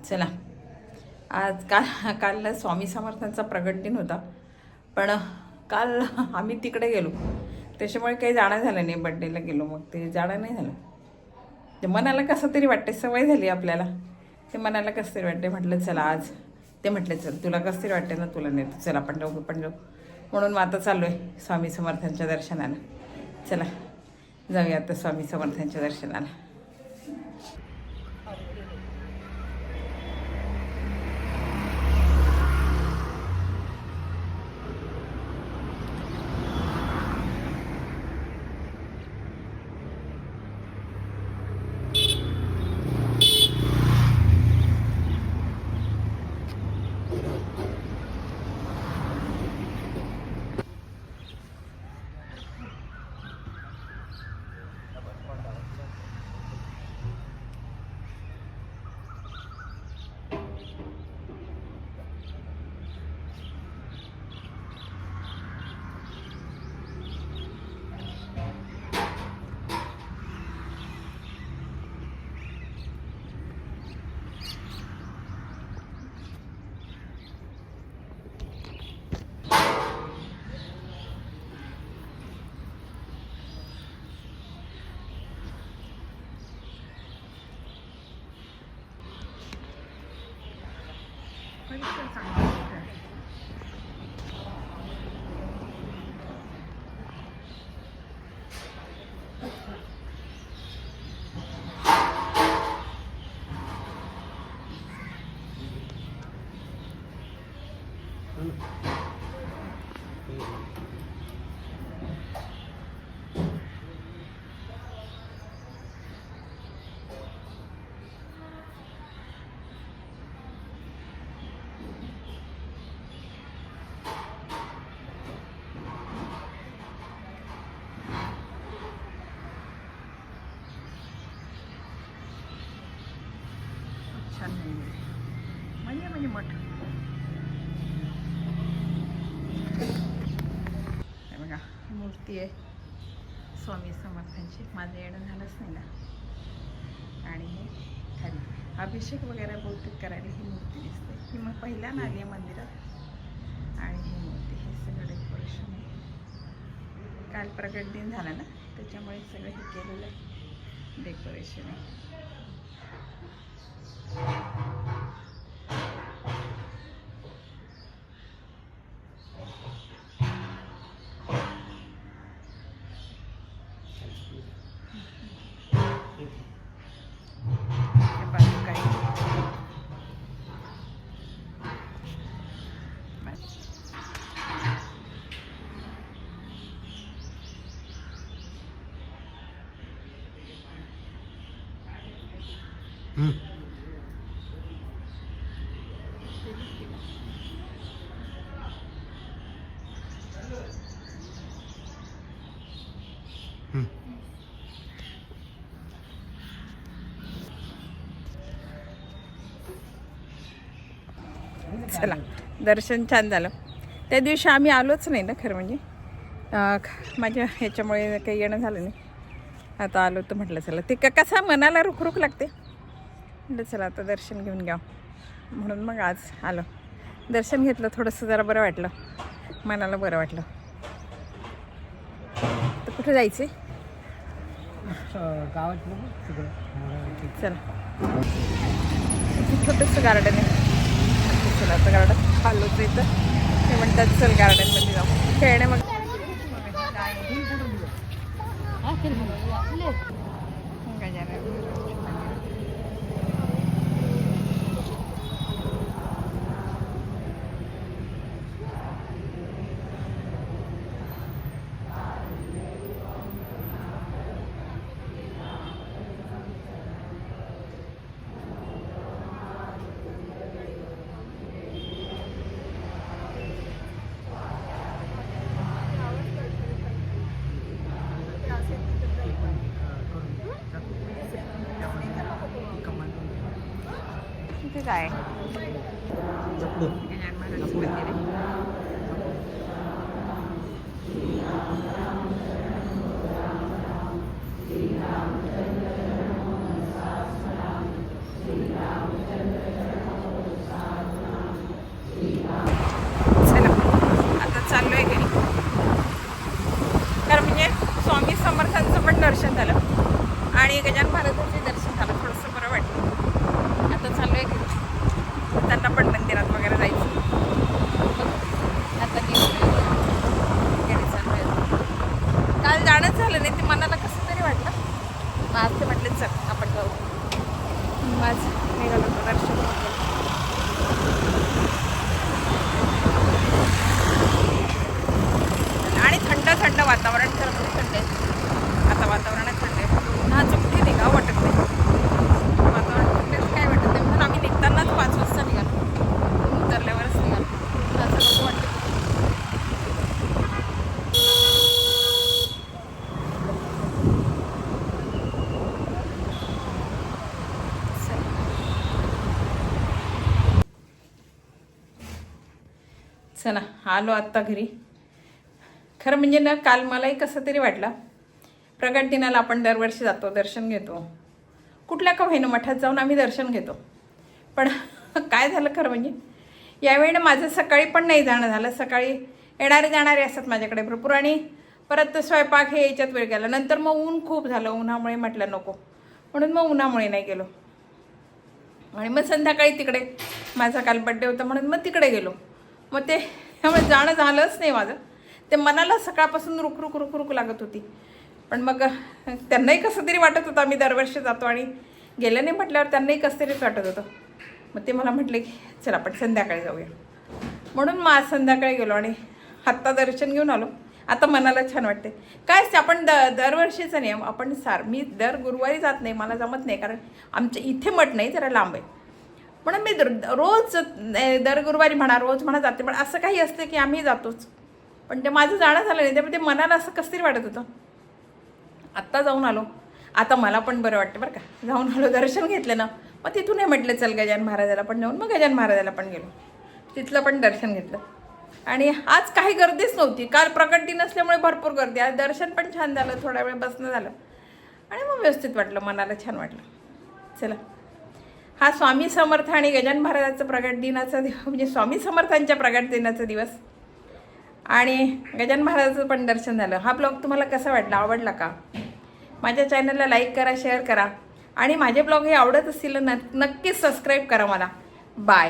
चला आज काल स्वामी समर्थांचा प्रगट दिन होता, पण काल आम्ही तिकडे गेलो त्याच्यामुळे काही जाणं झालं नाही. बड्डेला गेलो मग ते जाणं नाही झालं. ते मनाला कसं तरी वाटते, सवय झाली आपल्याला, ते मनाला कसं तरी वाटते. म्हटलं चला आज, ते म्हटलं चल तुला कसं तरी वाटते ना, तुला नेतो, चला आपण जाऊ. म्हणून मग आता चाललो आहे स्वामी समर्थांच्या दर्शनाला. चला जाऊया आता स्वामी समर्थांच्या दर्शनाला. छान म्हणजे मठ बघा, मूर्ती आहे स्वामी समर्थांची. माझं येणं झालंच नाही ना. आणि हे खाली अभिषेक वगैरे बहुतेक करायला ही मूर्ती दिसते. ही मग पहिल्यांदा आली आहे मंदिरात. आणि ही मूर्ती, हे सगळं डेकोरेशन आहे. काल प्रगट दिन झाला ना, त्याच्यामुळे सगळं हे केलेलं आहे, डेकोरेशन आहे. चला दर्शन छान झालं. त्या दिवशी आम्ही आलोच नाही ना खरं म्हणजे, माझ्या ह्याच्यामुळे काही येणं झालं नाही. आता आलो तर म्हटलं चला, ते कसं मनाला रुखरुख लागते. म्हटलं चला आता दर्शन घेऊन घ्या, म्हणून मग आज आलो. दर्शन घेतलं, थोडंसं जरा बरं वाटलं, मनाला बरं वाटलं. तर कुठे जायचं आहे? गावात चला, छोटंसं गार्डन आहे. चला आता गार्डन चालूच येतं, ते म्हणतात चल गार्डनमध्ये जाऊ, खेळणे. मग इथे काय गजानन महाराज मंदिर आहे. दर्शन झालं आणि गजानन महाराजांचे दर्शन झालं. थोडंसं बरं वाटलं. आता चालू आहे घरी, त्यांना पण मंदिरात वगैरे जायचं. आता घरी चालू आहे. काल जाणंच झालं नाही, ते मनाला कसं तरी वाटलं. मग आज ते म्हटले चल आपण जाऊ. आज निघालो होतो दर्शन वगैरे. आणि थंड थंड वातावरण, तर खूप थंड आहे आता. वातावरण थंड आहे, हा चुकली निघावं वाटत नाही. वातावरण थंड काय वाटत नाही म्हणून आम्ही निघतानाच 5 वाजता निघालो. उतरल्यावरच निघालो. असं नको वाटतं. चला आलो आत्ता घरी. खरं म्हणजे ना, काल मलाही कसं तरी वाटलं. प्रगट दिनाला आपण दरवर्षी जातो, दर्शन घेतो. कुठल्या का होईना मठात जाऊन आम्ही दर्शन घेतो. पण काय झालं खरं म्हणजे, यावेळी माझं सकाळी पण नाही जाणं झालं. सकाळी येणारे जाणारे असतात माझ्याकडे भरपूर, आणि परत स्वयंपाक हे याच्यात वेळ गेला. नंतर मग ऊन खूप झालं, उन्हामुळे म्हटलं नको, म्हणून मग उन्हामुळे नाही गेलो. आणि मग संध्याकाळी तिकडे माझा काल बड्डे होता म्हणून मग तिकडे गेलो. मग ते त्यामुळे जाणं झालंच नाही माझं. ते मनाला सकाळपासून रुक रुक रुक लागत होती. पण मग त्यांनाही कसं तरी वाटत होतं, आम्ही दरवर्षी जातो आणि गेलं नाही म्हटल्यावर त्यांनाही कसं तरीच वाटत होतं. मग ते मला म्हटले की चला आपण संध्याकाळी जाऊया. म्हणून मग आज संध्याकाळी गेलो आणि आत्ता दर्शन घेऊन आलो. आता मनाला छान वाटते. काय आपण दरवर्षीचा नियम आपण मी दर गुरुवारी जात नाही, मला जमत नाही, कारण आमच्या इथे मठ नाही, जरा लांब आहे. म्हणून मी रोज दर गुरुवारी म्हणा, रोज म्हणा जाते. पण असं काही असतं की आम्ही जातोच, पण ते माझं जाणं झालं नाही. त्यामुळे ते मनाला असं कसं तरी वाटत होतं. आत्ता जाऊन आलो. आता मला पण बरं वाटतं बरं का. जाऊन आलो, दर्शन घेतलं ना. मग तिथून हे म्हटलं चल गजानन महाराजाला पण जाऊन, मग गजानन महाराजाला पण गेलो. तिथलं पण दर्शन घेतलं. आणि आज काही गर्दीच नव्हती. काल प्रकट दिन असल्यामुळे भरपूर गर्दी. आज दर्शन पण छान झालं, थोडा वेळ बसणं झालं आणि मग व्यवस्थित वाटलं, मनाला छान वाटलं. चला, हा स्वामी समर्थ आणि गजानन महाराजाचं प्रगट दिनाचा म्हणजे स्वामी समर्थांच्या प्रगट दिनाचा दिवस, आणि गजानन महाराजाचं पण दर्शन झालं. हा ब्लॉग तुम्हाला कसा वाटला, आवडला का? माझ्या चॅनलला लाईक करा, शेअर करा, आणि माझे ब्लॉग हे आवडत असतील नक्कीच सबस्क्राईब करा मला. बाय.